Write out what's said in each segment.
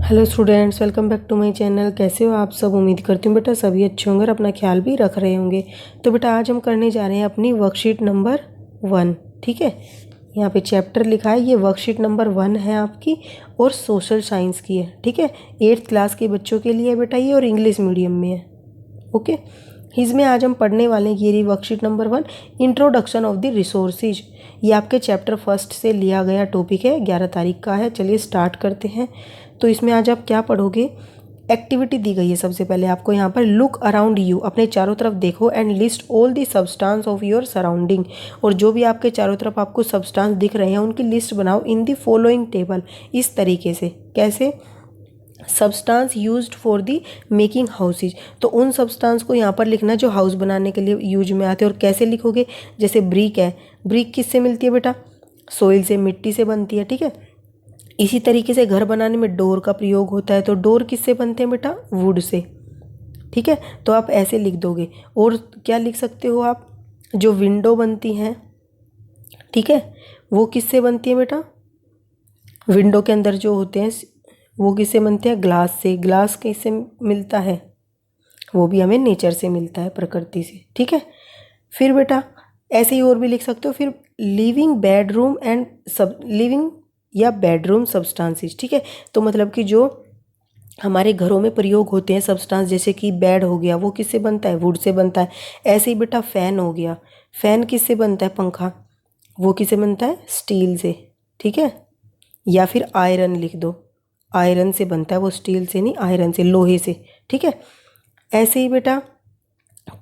Hello students, welcome back to my channel. कैसे हो आप सब? उम्मीद करती हूँ बेटा सभी अच्छे होंगे और अपना ख्याल भी रख रहे होंगे। तो बेटा आज हम करने जा रहे हैं अपनी वर्कशीट नंबर 1। ठीक है, यहाँ पे चैप्टर लिखा है, ये वर्कशीट नंबर 1 है आपकी और सोशल साइंस की है। ठीक है, 8th क्लास के बच्चों के लिए बेटा ये, और इंग्लिश मीडियम में है। ओके, इसमें आज हम पढ़ने वाले हैं, ये रही worksheet number 1, introduction of the resources. ये आपके चैप्टर फर्स्ट से लिया गया टॉपिक है, 11 तारीख का है। चलिए स्टार्ट करते हैं। तो इसमें आज आप क्या पढ़ोगे? एक्टिविटी दी गई है सबसे पहले आपको यहाँ पर, लुक अराउंड यू, अपने चारों तरफ देखो and list all the substance of your surrounding. और जो भी आपके चारों तरफ आपको सब्सटेंस दिख रहे हैं उनकी लिस्ट बनाओ इन दी फॉलोइंग टेबल। इस तरीके से, कैसे? Substance used for the making houses, तो उन सब्सटेंस को यहाँ पर लिखना जो हाउस बनाने के लिए यूज में आते हैं। और कैसे लिखोगे? जैसे ब्रिक है, ब्रिक किससे मिलती है बेटा? सोइल से, मिट्टी से बनती है। ठीक है, इसी तरीके से घर बनाने में डोर का प्रयोग होता है, तो डोर किससे बनते हैं बेटा? Would say. ठीक है, तो आप ऐसे लिख दोगे। और क्या लिख सकते हो आप? जो विंडो बनती हैं, ठीक है, वो किससे बनती है बेटा? विंडो के अंदर जो होते हैं वो किससे बनते हैं? ग्लास से। ग्लास किससे मिलता है? वो भी हमें नेचर से मिलता है, प्रकृति से। ठीक है, फिर बेटा ऐसे ही और भी लिख सकते हो। फिर लिविंग बेडरूम एंड सब लिविंग या बेडरूम सब्सटेंसेस। ठीक है, तो मतलब कि जो हमारे घरों में प्रयोग होते हैं सब्सटेंस, जैसे कि बेड हो गया, वो किससे बनता है? वुड से बनता है। ऐसे ही बेटा फैन हो गया, फैन किससे बनता है? पंखा, वो किससे बनता है? स्टील से। ठीक है, या फिर आयरन लिख दो, आयरन से बनता है वो, स्टील से नहीं, आयरन से, लोहे से। ठीक है, ऐसे ही बेटा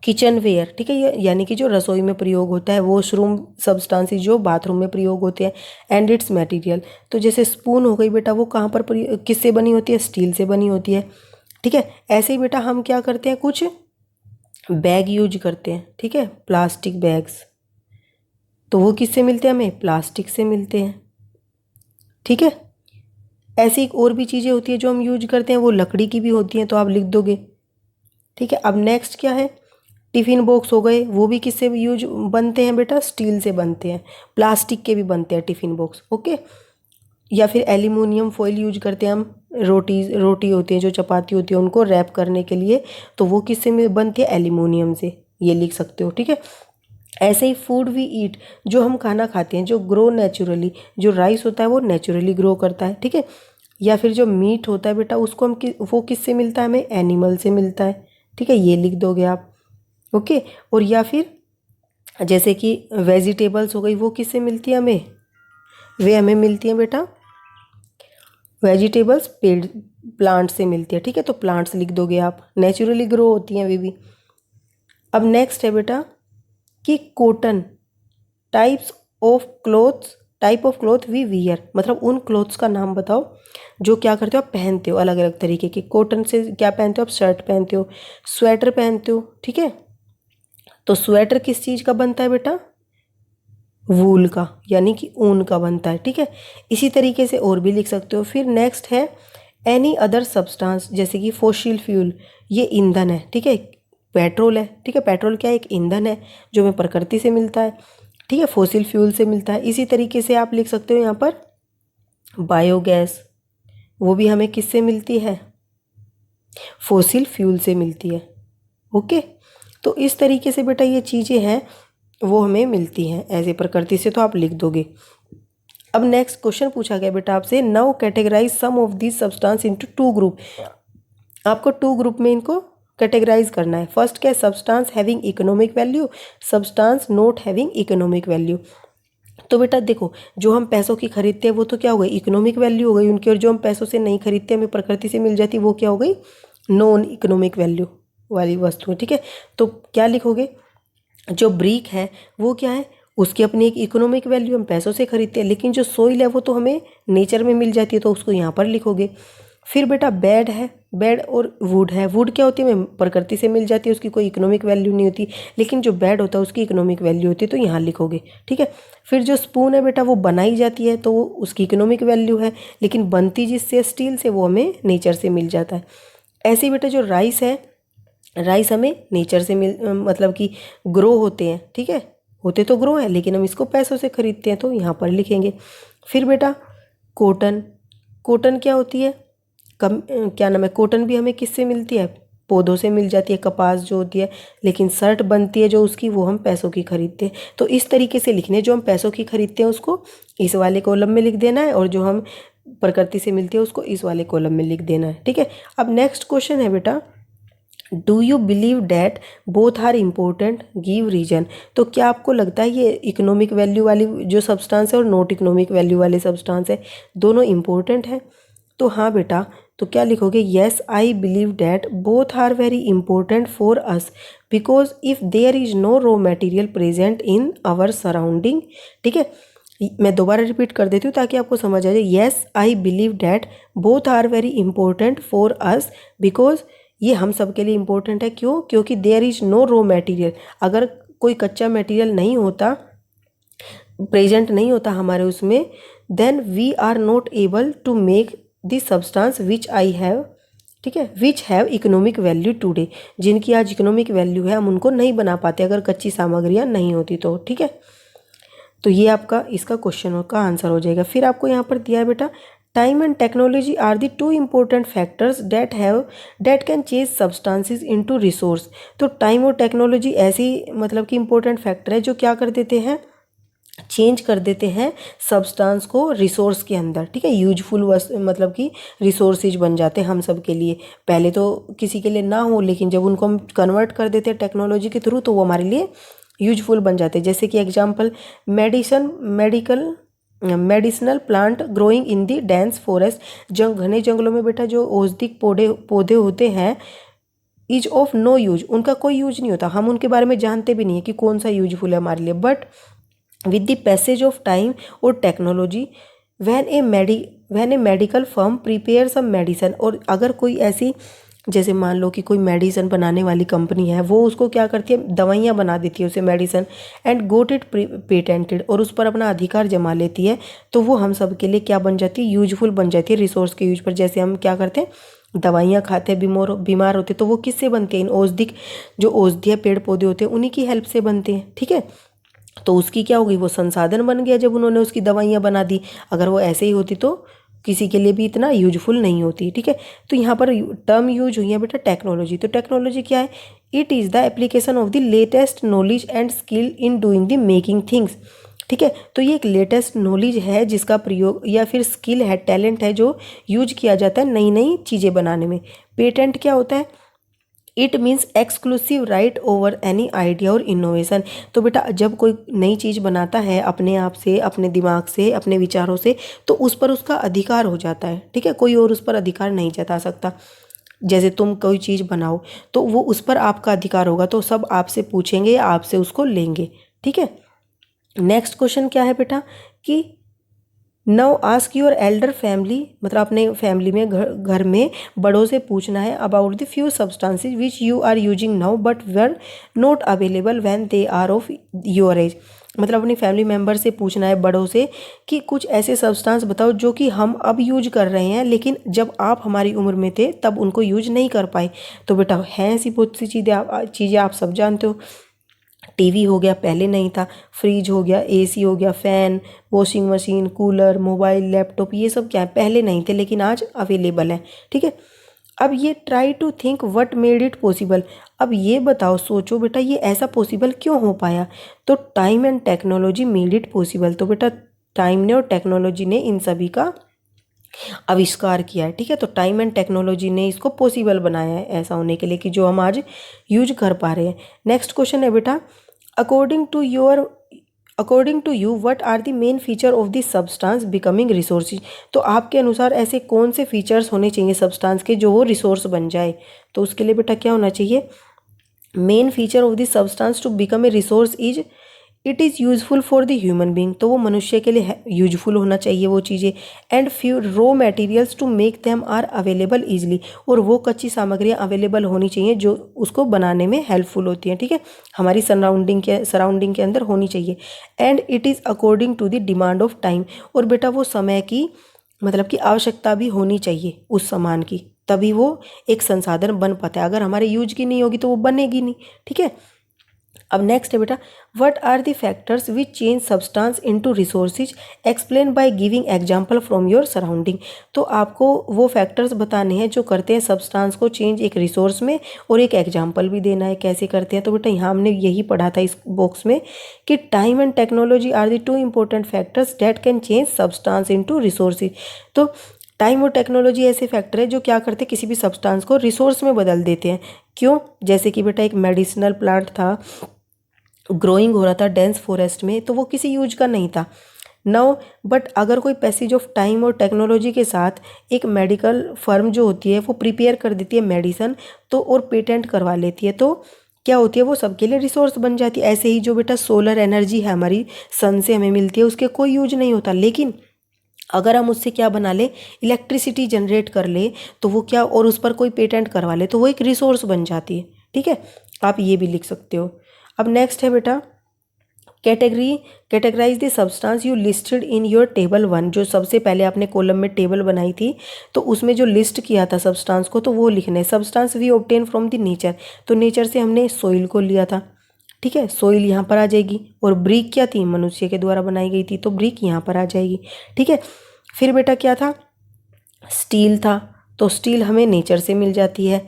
किचन वेयर, ठीक है, ये यानी कि जो रसोई में प्रयोग होता है। वॉशरूम सब्सटेंसेस जो बाथरूम में प्रयोग होते हैं। एंड इट्स मटेरियल, तो जैसे स्पून हो गई बेटा, वो कहाँ पर किससे बनी होती है? स्टील से बनी होती है। ठीक है, ऐसे ही बेटा हम क्या करते हैं, कुछ बैग यूज करते हैं। ठीक है, प्लास्टिक बैग्स, तो वो किससे मिलते हैं हमें? प्लास्टिक से मिलते हैं। ठीक है, ऐसी और भी चीज़ें होती है जो हम यूज करते हैं, वो लकड़ी की भी होती हैं, तो आप लिख दोगे। ठीक है, अब नेक्स्ट क्या है? टिफ़िन बॉक्स हो गए, वो भी किससे यूज बनते हैं बेटा? स्टील से बनते हैं। प्लास्टिक के भी बनते हैं टिफ़िन बॉक्स। ओके, या फिर एल्यूमिनियम फॉइल यूज करते हैं हम, रोटी होती है, जो चपाती होती है, उनको रैप करने के लिए, तो वो किससे बनती है? एल्यूमिनियम से। ये लिख सकते हो। ठीक है, ऐसे ही फूड वी ईट, जो हम खाना खाते हैं, जो ग्रो नेचुरली, जो राइस होता है वो नेचुरली ग्रो करता है। ठीक है, या फिर जो मीट होता है बेटा, उसको हम वो किससे मिलता है हमें? एनिमल से मिलता है। ठीक है, ये लिख दोगे आप। ओके, और या फिर जैसे कि वेजिटेबल्स हो गई, वो किससे मिलती है हमें? वे हमें मिलती हैं बेटा, वेजिटेबल्स पेड़ प्लांट से मिलती है। ठीक है, तो प्लांट्स लिख दोगे आप, नेचुरली ग्रो होती हैं वे भी। अब नेक्स्ट है बेटा कि cotton, types of clothes, type of cloth we wear, मतलब उन क्लोथ्स का नाम बताओ जो क्या करते हो आप? पहनते हो अलग अलग तरीके के। कॉटन से क्या पहनते हो आप? शर्ट पहनते हो, स्वेटर पहनते हो। ठीक है, तो स्वेटर किस चीज़ का बनता है बेटा? वूल का, यानी कि ऊन का बनता है। ठीक है, इसी तरीके से और भी लिख सकते हो। फिर नेक्स्ट है एनी अदर सब्सटेंस, जैसे कि फॉसिल फ्यूल, ये ईंधन है। ठीक है, पेट्रोल है। ठीक है, पेट्रोल क्या है? एक ईंधन है जो हमें प्रकृति से मिलता है। ठीक है, फॉसिल फ्यूल से मिलता है। इसी तरीके से आप लिख सकते हो यहाँ पर बायोगैस, वो भी हमें किससे मिलती है? फॉसिल फ्यूल से मिलती है। ओके, तो इस तरीके से बेटा ये चीज़ें हैं वो हमें मिलती हैं ऐसे प्रकृति से, तो आप लिख दोगे। अब नेक्स्ट क्वेश्चन पूछा गया बेटा आपसे, now categorise some of this substance into 2 group. आपको 2 ग्रुप में इनको कैटेगराइज करना है। फर्स्ट क्या है? Substance having economic value, substance not having economic value. तो बेटा देखो, जो हम पैसों की खरीदते हैं वो तो क्या हो गई? इकोनॉमिक वैल्यू हो गई उनकी, और जो हम पैसों से नहीं खरीदते, हमें प्रकृति से मिल जाती, वो क्या हो गई? नॉन इकोनॉमिक वैल्यू वाली वस्तु। ठीक है, तो क्या लिखोगे? जो ब्रिक है वो क्या है? उसकी अपनी एक इकोनॉमिक वैल्यू, हम पैसों से खरीदते हैं, लेकिन जो सोइल है वो तो हमें नेचर में मिल जाती है, तो उसको यहाँ पर लिखोगे। फिर बेटा बेड है, बेड और वुड है, वुड क्या होती है? हमें प्रकृति से मिल जाती है, उसकी कोई इकोनॉमिक वैल्यू नहीं होती, लेकिन जो बेड होता है उसकी इकोनॉमिक वैल्यू होती है, तो यहाँ लिखोगे। ठीक है, फिर जो स्पून है बेटा, वो बनाई जाती है, तो वो उसकी इकोनॉमिक वैल्यू है, लेकिन बनती जिससे स्टील से, वो हमें नेचर से मिल जाता है। ऐसे ही बेटा जो राइस है, राइस हमें नेचर से मतलब कि ग्रो होते हैं। ठीक है, होते तो ग्रो है, लेकिन हम इसको पैसों से खरीदते हैं, तो यहाँ पर लिखेंगे। फिर बेटा कॉटन, कॉटन क्या होती है? क्या नाम है, कॉटन भी हमें किससे मिलती है, पौधों से मिल जाती है, कपास जो होती है। लेकिन शर्ट बनती है जो उसकी, वो हम पैसों की खरीदते हैं। तो इस तरीके से लिखने, जो हम पैसों की खरीदते हैं उसको इस वाले कॉलम में लिख देना है, और जो हम प्रकृति से मिलती है उसको इस वाले कॉलम में लिख देना है। ठीक है। अब नेक्स्ट क्वेश्चन है बेटा, do you believe that both are important, give reason. तो क्या आपको लगता है ये इकोनॉमिक वैल्यू वाली जो सब्सटेंस है और नॉट इकोनॉमिक वैल्यू वाले सब्सटेंस है, दोनों इम्पोर्टेंट है? तो हाँ बेटा, तो क्या लिखोगे, yes I believe that both are very important for us because if there is no raw material present in our surrounding. ठीक है, मैं दोबारा रिपीट कर देती हूँ ताकि आपको समझ आ जाए। Yes I believe that both are very important for us because ये हम सब के लिए इम्पोर्टेंट है। क्यों? क्योंकि there is no raw material, अगर कोई कच्चा मटेरियल नहीं होता, प्रेजेंट नहीं होता हमारे उसमें, then we are not able to make this substance which I have, ठीक है, which have economic value today. जिनकी आज इकोनॉमिक वैल्यू है हम उनको नहीं बना पाते अगर कच्ची सामग्रियाँ नहीं होती तो। ठीक है, तो ये आपका इसका क्वेश्चन का आंसर हो जाएगा। फिर आपको यहाँ पर दिया है बेटा, time and technology are the two important factors that can change substances into resource. तो टाइम और टेक्नोलॉजी ऐसी मतलब कि इम्पोर्टेंट फैक्टर है जो क्या कर देते हैं, चेंज कर देते हैं सब्सटेंस को रिसोर्स के अंदर। ठीक है, यूजफुल मतलब कि रिसोर्सेज बन जाते हैं हम सब के लिए। पहले तो किसी के लिए ना हो, लेकिन जब उनको हम कन्वर्ट कर देते हैं टेक्नोलॉजी के थ्रू तो वो हमारे लिए यूजफुल बन जाते हैं। जैसे कि example, medicinal plant growing in the dense forest. घने जंगलों में बेटा जो औषधिक पौधे होते हैं, इज ऑफ नो यूज, उनका कोई यूज नहीं होता, हम उनके बारे में जानते भी नहीं है कि कौन सा यूजफुल है हमारे लिए। But with the passage of time और technology, when a medical firm prepares some medicine, और अगर कोई ऐसी, जैसे मान लो कि कोई मेडिसिन बनाने वाली कंपनी है, वो उसको क्या करती है, दवाइयाँ बना देती है उसे medicine, and got it patented, और उस पर अपना अधिकार जमा लेती है, तो वो हम सब के लिए क्या बन जाती है, यूजफुल बन जाती है रिसोर्स के यूज पर। जैसे हम क्या करते हैं, दवाइयाँ खाते हैं, बीमार होते, तो वो किससे बनते हैं, इन औषधीय पेड़ पौधे होते हैं उन्हीं की हेल्प से बनते हैं। ठीक है, तो उसकी क्या होगी, वो संसाधन बन गया जब उन्होंने उसकी दवाइयाँ बना दी। अगर वो ऐसे ही होती तो किसी के लिए भी इतना यूजफुल नहीं होती। ठीक है, तो यहाँ पर टर्म यूज हुई है बेटा टेक्नोलॉजी। तो टेक्नोलॉजी क्या है, it is the application of the latest knowledge and skill in doing the making things. ठीक है, तो ये एक लेटेस्ट नॉलेज है जिसका प्रयोग या फिर स्किल है, टैलेंट है जो यूज किया जाता है नई नई चीज़ें बनाने में। पेटेंट क्या होता है, it means exclusive right over any idea और इनोवेशन। तो बेटा जब कोई नई चीज़ बनाता है अपने आप से, अपने दिमाग से, अपने विचारों से, तो उस पर उसका अधिकार हो जाता है। ठीक है, कोई और उस पर अधिकार नहीं जता सकता। जैसे तुम कोई चीज़ बनाओ तो वो उस पर आपका अधिकार होगा, तो सब आपसे पूछेंगे, आपसे उसको लेंगे। ठीक है, नेक्स्ट क्वेश्चन क्या है बेटा कि now ask your Elder family, मतलब अपने फैमिली में घर में बड़ों से पूछना है about the few substances which you are using now but were not available when they are of your age. मतलब अपनी फैमिली मेम्बर से पूछना है, बड़ों से, कि कुछ ऐसे सब्सटेंस बताओ जो कि हम अब यूज कर रहे हैं लेकिन जब आप हमारी उम्र में थे तब उनको यूज नहीं कर पाए। तो बेटा हैं ऐसी बहुत सी चीज़ें आप सब जानते हो। टीवी हो गया, पहले नहीं था। फ्रिज हो गया, एसी हो गया, fan, washing machine, cooler, mobile, laptop, ये सब क्या है, पहले नहीं थे लेकिन आज अवेलेबल है। ठीक है, अब ये try to think what made it possible. अब ये बताओ, सोचो बेटा ये ऐसा पॉसिबल क्यों हो पाया। तो time and technology made it possible. तो बेटा टाइम ने और टेक्नोलॉजी ने इन सभी का आविष्कार किया है। ठीक है, तो टाइम एंड टेक्नोलॉजी ने इसको पॉसिबल बनाया है ऐसा होने के लिए कि जो हम आज यूज कर पा रहे हैं। नेक्स्ट क्वेश्चन है बेटा, according to you what are the main feature of this substance becoming resources. तो आपके अनुसार ऐसे कौन से फीचर्स होने चाहिए सब्सटेंस के जो वो रिसोर्स बन जाए। तो उसके लिए बेटा क्या होना चाहिए, main feature of this substance to become a resource is it is useful for the human being. तो वो मनुष्य के लिए यूजफुल होना चाहिए वो चीज़ें। And few raw materials to make them are available easily, और वो कच्ची सामग्रियाँ अवेलेबल होनी चाहिए जो उसको बनाने में हेल्पफुल होती हैं। ठीक है, हमारी सराउंडिंग के अंदर होनी चाहिए। And it is according to the demand of time, और बेटा वो समय की मतलब कि आवश्यकता भी होनी चाहिए उस सामान की, तभी वो एक संसाधन बन पाता है। अगर हमारे यूज की नहीं होगी तो वो बनेगी नहीं। ठीक है, अब नेक्स्ट है बेटा, what are the factors which change substance into resources, explain by giving example from your surrounding. तो आपको वो फैक्टर्स बताने हैं जो करते हैं सब्सटेंस को चेंज एक रिसोर्स में, और एक एग्जांपल भी देना है कैसे करते हैं। तो बेटा यहाँ हमने यही पढ़ा था इस बॉक्स में कि time and technology are the two important factors that can change substance into resources. तो टाइम और टेक्नोलॉजी ऐसे फैक्टर है जो क्या करते हैं, किसी भी सब्सटेंस को रिसोर्स में बदल देते हैं। क्यों? जैसे कि बेटा एक मेडिसिनल प्लांट था, ग्रोइंग हो रहा था डेंस फॉरेस्ट में, तो वो किसी यूज का नहीं था नाउ, बट अगर कोई पैसेज ऑफ टाइम और टेक्नोलॉजी के साथ एक मेडिकल फर्म जो होती है वो प्रिपेयर कर देती है मेडिसन, तो और पेटेंट करवा लेती है, तो क्या होती है वो सबके लिए रिसोर्स बन जाती है। ऐसे ही जो बेटा सोलर एनर्जी है हमारी सन से हमें मिलती है, उसके कोई यूज नहीं होता, लेकिन अगर हम उससे क्या बना ले, इलेक्ट्रिसिटी जनरेट कर ले, तो वो क्या, और उस पर कोई पेटेंट करवा ले, तो वो एक रिसोर्स बन जाती है। ठीक है, आप ये भी लिख सकते हो। अब नेक्स्ट है बेटा, categorise the substance you listed in your table 1। जो सबसे पहले आपने कॉलम में टेबल बनाई थी, तो उसमें जो लिस्ट किया था सब्सटेंस को, तो वो लिखने। Substance we obtain from the nature, तो नेचर से हमने सॉइल को लिया था। ठीक है, सॉइल यहाँ पर आ जाएगी, और ब्रिक क्या थी, मनुष्य के द्वारा बनाई गई थी, तो ब्रिक यहाँ पर आ जाएगी। ठीक है, फिर बेटा क्या था, स्टील था, तो स्टील हमें नेचर से मिल जाती है,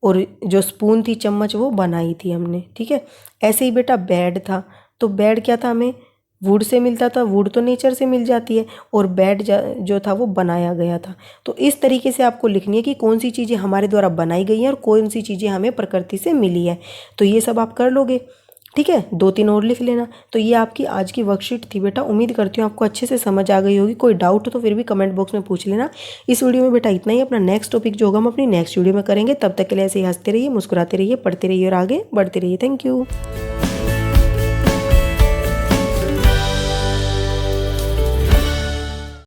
और जो स्पून थी, चम्मच, वो बनाई थी हमने। ठीक है, ऐसे ही बेटा बेड था, तो बेड क्या था, हमें वुड से मिलता था, वुड तो नेचर से मिल जाती है, और बेड जो था वो बनाया गया था। तो इस तरीके से आपको लिखनी है कि कौन सी चीज़ें हमारे द्वारा बनाई गई हैं और कौन सी चीज़ें हमें प्रकृति से मिली है। तो ये सब आप कर लोगे। ठीक है, 2-3 और लिख लेना। तो ये आपकी आज की वर्कशीट थी बेटा। उम्मीद करती हूँ आपको अच्छे से समझ आ गई होगी। कोई डाउट हो तो फिर भी कमेंट बॉक्स में पूछ लेना। इस वीडियो में बेटा इतना ही। अपना नेक्स्ट टॉपिक जो होगा हम अपनी नेक्स्ट वीडियो में करेंगे। तब तक के लिए ऐसे ही हंसते रहिए, मुस्कुराते रहिए, पढ़ते रहिए और आगे बढ़ते रहिए। Thank you.